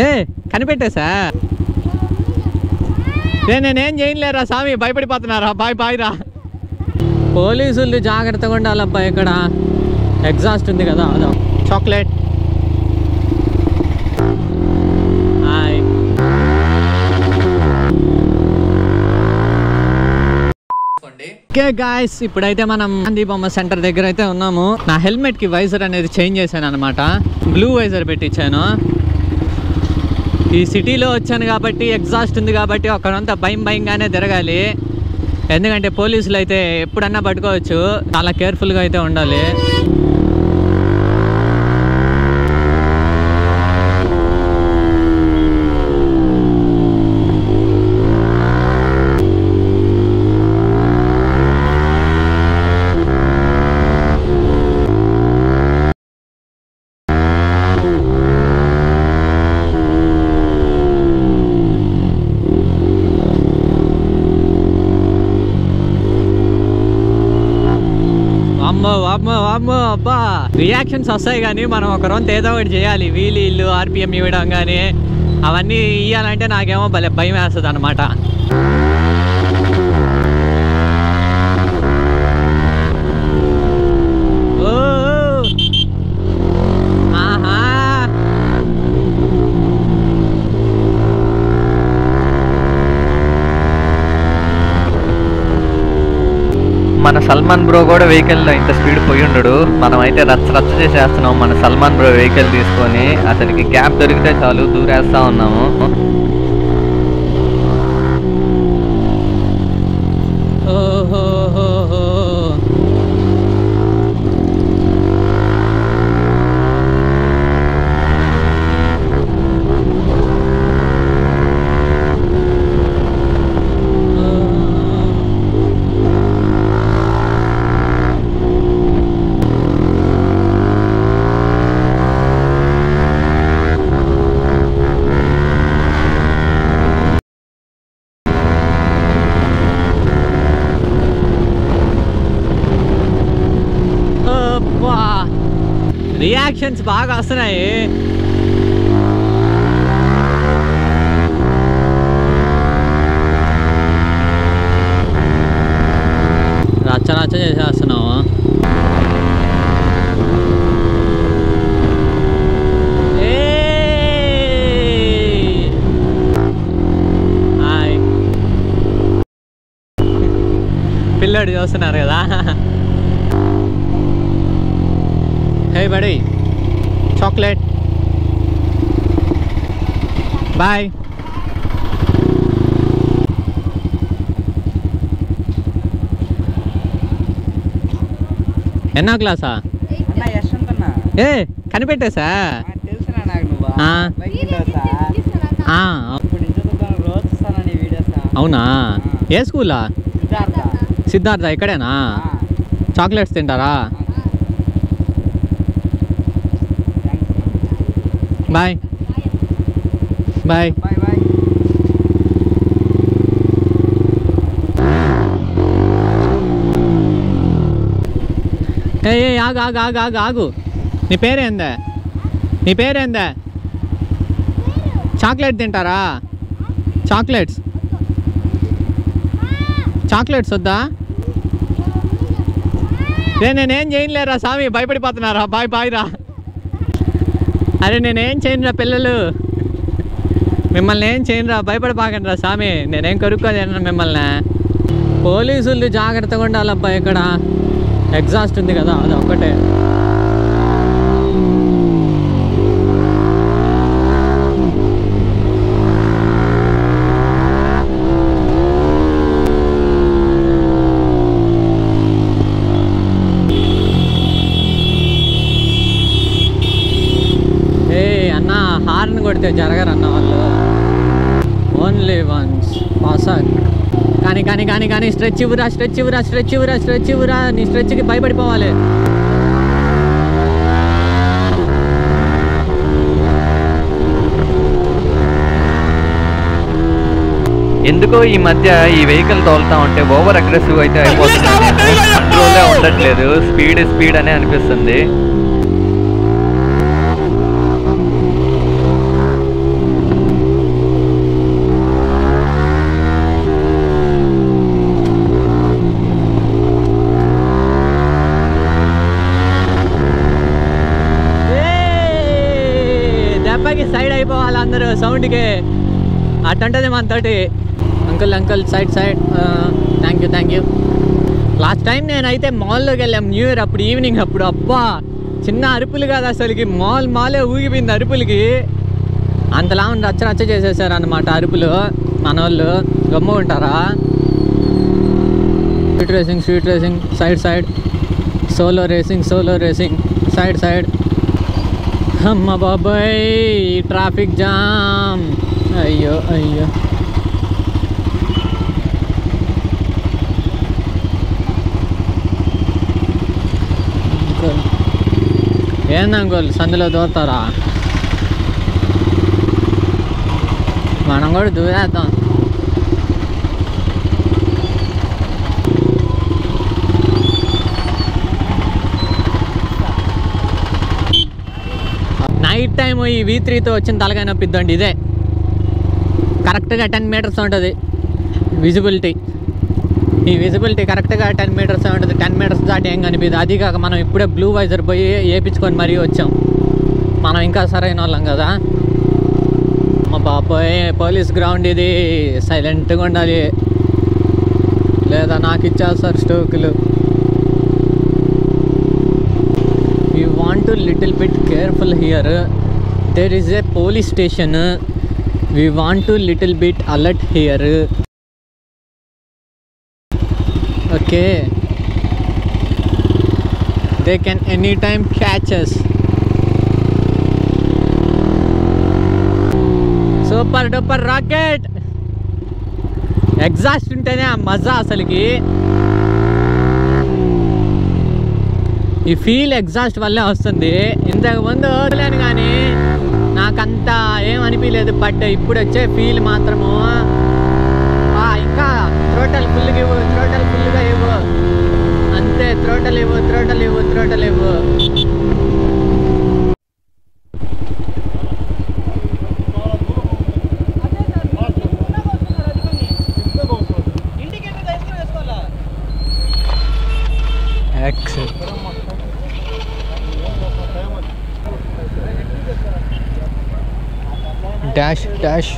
ఏ కనిపెట్టేసా నేనేం చేయలేరా స్వామి, భయపడిపోతున్నారా? Bye bye రా. పోలీసులు జాగ్రత్తగా ఉండాలబ్బా. ఇక్కడ ఎగ్జాస్ట్ ఉంది కదా, అదో చాక్లెట్. హాయ్. ఓకే గాయ్స్, ఇప్పుడైతే మనం గాంధీ బొమ్మ సెంటర్ దగ్గర అయితే ఉన్నాము. నా హెల్మెట్ కి వైజర్ అనేది చేంజ్ చేశాను అనమాట. బ్లూ వైజర్ పెట్టించాను. ఈ సిటీలో వచ్చాను కాబట్టి, ఎగ్జాస్ట్ ఉంది కాబట్టి ఒక్కడంతా భయంగానే తిరగాలి. ఎందుకంటే పోలీసులు అయితే ఎప్పుడన్నా పట్టుకోవచ్చు. చాలా కేర్ఫుల్గా అయితే ఉండాలి. అమ్మో అబ్బా, రియాక్షన్స్ వస్తాయి కానీ మనం ఒకరోజు ఏదో ఒకటి చేయాలి. వీళ్ళు ఆర్పిఎం ఇవ్వడం కానీ అవన్నీ ఇవ్వాలంటే నాకేమో భలే భయం వేస్తుంది అనమాట. మన సల్మాన్ బ్రో కూడా వెహికల్లో ఇంత స్పీడ్ పోయి ఉండడు. మనమైతే రచ్చ చేసేస్తున్నాం మన సల్మాన్ బ్రో వెహికల్ తీసుకొని. అతనికి గ్యాప్ దొరికితే చాలు దూరేస్తా ఉన్నాము. రియాక్షన్స్ బాగా వస్తున్నాయి. రచ్చ చేసేస్తున్నావు. హాయ్, పిల్లాడు చూస్తున్నారు కదా. Hey buddy, chocolate. Bye. ఎన్నో క్లాసా? ఏ కనిపెట్టేసా? అవునా? ఏ స్కూలా? సిద్ధార్థ. ఇక్కడేనా? చాక్లెట్స్ తింటారా? Bye bye. ఏ ఆగు ఆగు ఆగు ఆగు ఆగు. నీ పేరేందా? చాక్లెట్ తింటారా? చాక్లెట్స్ వద్దా? నేనేం చేయలేరా స్వామి, భయపడిపోతున్నారా? బాయ్ బాయ్ రా. అరే నేనేం చేయనురా పిల్లలు, మిమ్మల్ని ఏం చేయనురా, భయపడిపోకండి రా స్వామి. నేనేం కరుక్కోలేను మిమ్మల్ని. పోలీసులు జాగ్రత్తగా ఉండాలబ్బా. ఇక్కడ ఎగ్జాస్ట్ ఉంది కదా, అది ఒక్కటే. హార్న్ కొడితే జరగరన్న వాళ్ళు. ఓన్లీ వన్స్ పాసాక్. కానీ స్ట్రెచ్ ఇవ్వరా. నీ స్ట్రెచ్కి భయపడిపోవాలి. ఎందుకో ఈ మధ్య ఈ వెహికల్ తోలుతా ఉంటే ఓవర్ అగ్రెసివ్ అయితే అయిపోతుంది. కంట్రోలే ఉండట్లేదు. స్పీడ్ అనే అనిపిస్తుంది. సౌండ్కి అట్టంటది మనతోటి. Uncle side thank you. Last time నేనైతే మాల్లోకి వెళ్ళాం న్యూ ఇయర్ అప్పుడు ఈవినింగ్ అప్పుడు. అబ్బా చిన్న అరుపులు కాదు అసలుకి, మాలే ఊగిపోయింది అరుపులకి. అంతలా రచ్చ చేసేసారు అన్నమాట అరుపులు. మన వాళ్ళు గమ్ము ఉంటారా? Street racing side, solo racing side. అమ్మ బాబాయ్ ట్రాఫిక్ జామ్. అయ్యో ఏందంకోల్ సందులో దూరతారా? మనం కూడా దూరేద్దాం. నైట్ టైం ఈ V3తో వచ్చిన తలకాయ నొప్పిద్దండి. ఇదే కరెక్ట్గా 10 మీటర్స్ ఉంటుంది విజిబిలిటీ. ఈ విజిబిలిటీ కరెక్ట్గా 10 మీటర్స్ ఉంటుంది. 10 మీటర్స్ దాటి ఏం కనిపిదు. అది కాక మనం ఇప్పుడే బ్లూ వైజర్ పోయి వేయించుకొని మరీ వచ్చాం. మనం ఇంకా సరైన వాళ్ళం కదా. మా బాబాయ్ పోలీస్ గ్రౌండ్ ఇది, సైలెంట్గా ఉండాలి లేదా నాకు ఇచ్చేస్తారు స్టోకులు. You want to little bit careful here, there is a police station. We want to little bit alert here. Okay, they can anytime catch us. Super duper rocket. Exhaust ఉంటేనే ఆ మజా అసలుకి. ఈ ఫీల్ ఎగ్జాస్ట్ వల్లే వస్తుంది. ఇంతకు ముందు వదిలేను కానీ నాకంతా ఏం అనిపించలేదు. బట్ ఇప్పుడు వచ్చే ఫీల్ మాత్రము ఇంకా థ్రోటల్ ఫుల్గా ఇవ్వు అంతే. థ్రోటల్ ఇవ్వు. డాష్